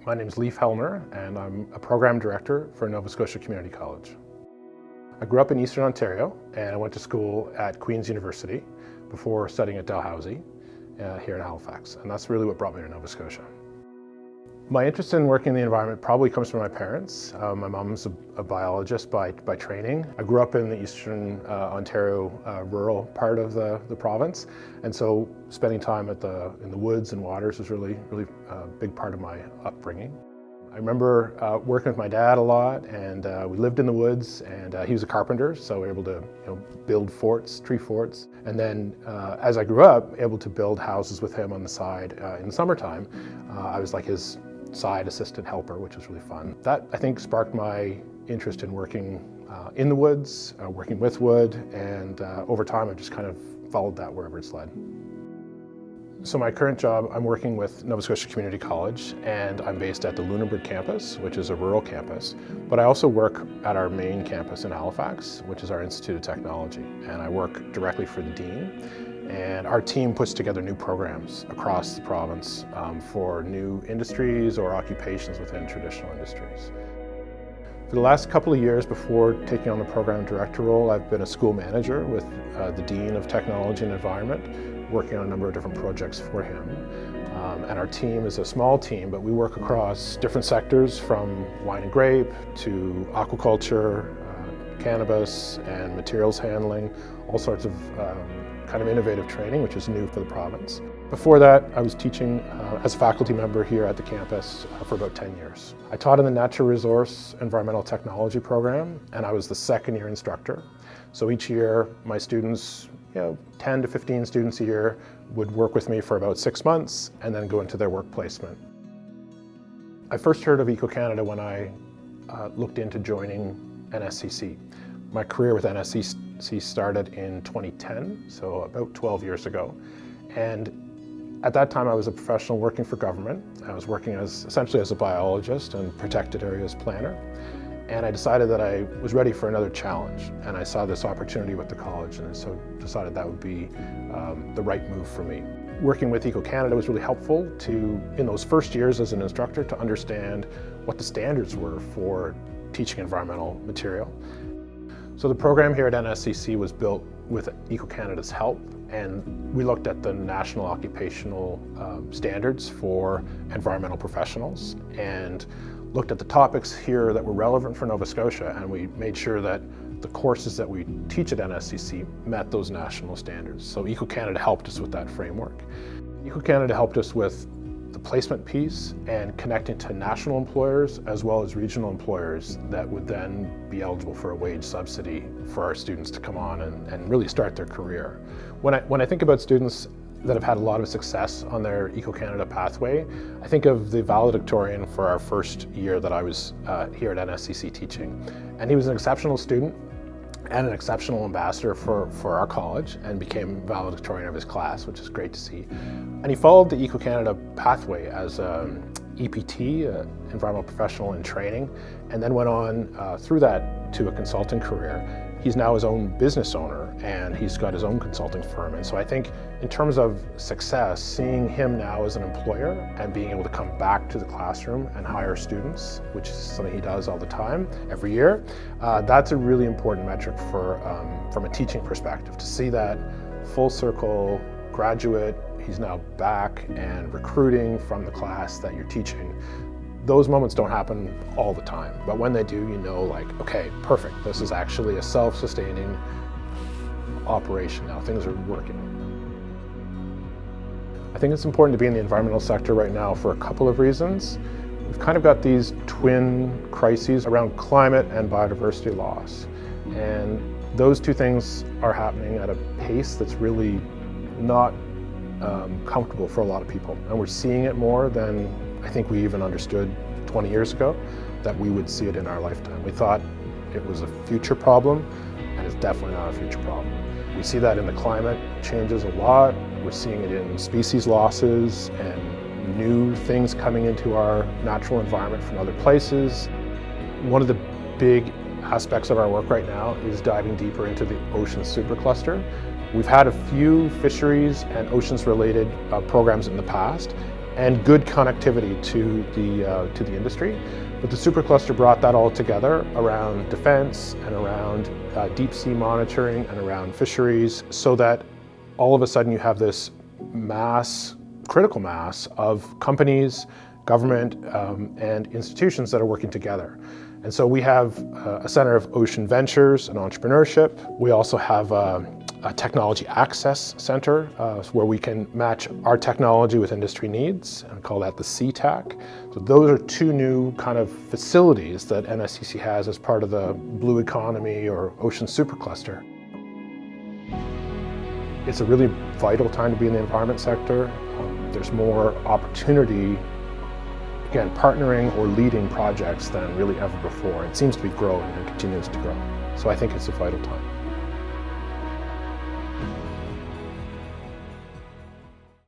My name is Leif Helmer, and I'm a program director for Nova Scotia Community College. I grew up in Eastern Ontario, and I went to school at Queen's University before studying at Dalhousie here in Halifax, and that's really what brought me to Nova Scotia. My interest in working in the environment probably comes from my parents. My mom's a biologist by training. I grew up in the Eastern Ontario rural part of the province, and so spending time in the woods and waters was really a big part of my upbringing. I remember working with my dad a lot, and we lived in the woods, and he was a carpenter, so we were able to build forts, tree forts. And then as I grew up, able to build houses with him on the side in the summertime. I was like his side assistant helper, which was really fun. That, I think, sparked my interest in working in the woods, working with wood, and over time I've just kind of followed that wherever it's led. So my current job, I'm working with Nova Scotia Community College, and I'm based at the Lunenburg campus, which is a rural campus. But I also work at our main campus in Halifax, which is our Institute of Technology, and I work directly for the dean. And our team puts together new programs across the province for new industries or occupations within traditional industries. For the last couple of years before taking on the program director role, I've been a school manager with the Dean of Technology and Environment, working on a number of different projects for him. And our team is a small team, but we work across different sectors from wine and grape to aquaculture, cannabis and materials handling, all sorts of kind of innovative training, which is new for the province. Before that, I was teaching as a faculty member here at the campus for about 10 years. I taught in the Natural Resource Environmental Technology program, and I was the second year instructor. So each year, my students, 10 to 15 students a year, would work with me for about 6 months and then go into their work placement. I first heard of Eco-Canada when I looked into joining NSCC. My career with NSCC started in 2010, so about 12 years ago. And at that time, I was a professional working for government. I was working essentially as a biologist and protected areas planner. And I decided that I was ready for another challenge. And I saw this opportunity with the college, and so decided that would be the right move for me. Working with Eco-Canada was really helpful in those first years as an instructor, to understand what the standards were for teaching environmental material. So the program here at NSCC was built with Eco-Canada's help, and we looked at the national occupational standards for environmental professionals and looked at the topics here that were relevant for Nova Scotia, and we made sure that the courses that we teach at NSCC met those national standards. So Eco-Canada helped us with that framework. Eco-Canada helped us with the placement piece and connecting to national employers as well as regional employers that would then be eligible for a wage subsidy for our students to come on and really start their career. When I think about students that have had a lot of success on their Eco-Canada pathway, I think of the valedictorian for our first year that I was here at NSCC teaching. And he was an exceptional student and an exceptional ambassador for our college, and became valedictorian of his class, which is great to see. And he followed the Eco-Canada pathway as EPT, environmental professional in training, and then went on through that to a consulting career. He's now his own business owner, and he's got his own consulting firm. And so I think in terms of success, seeing him now as an employer and being able to come back to the classroom and hire students, which is something he does all the time, every year, that's a really important metric from a teaching perspective. To see that full circle graduate, he's now back and recruiting from the class that you're teaching. Those moments don't happen all the time, but when they do, you know, like, okay, perfect. This is actually a self-sustaining operation now. Things are working. I think it's important to be in the environmental sector right now for a couple of reasons. We've kind of got these twin crises around climate and biodiversity loss. And those two things are happening at a pace that's really not comfortable for a lot of people. And we're seeing it more than I think we even understood 20 years ago that we would see it in our lifetime. We thought it was a future problem, and it's definitely not a future problem. We see that in the climate changes a lot. We're seeing it in species losses and new things coming into our natural environment from other places. One of the big aspects of our work right now is diving deeper into the ocean supercluster. We've had a few fisheries and oceans related programs in the past, and good connectivity to the industry. But the supercluster brought that all together around defense and around deep sea monitoring and around fisheries, so that all of a sudden you have this critical mass of companies, government, and institutions that are working together. And so we have a Center of Ocean Ventures and Entrepreneurship. We also have a Technology Access Center where we can match our technology with industry needs, and call that the CTAC. So those are two new kind of facilities that NSCC has as part of the Blue Economy or Ocean Supercluster. It's a really vital time to be in the environment sector. There's more opportunity, again, partnering or leading projects than really ever before. It seems to be growing and continues to grow. So I think it's a vital time.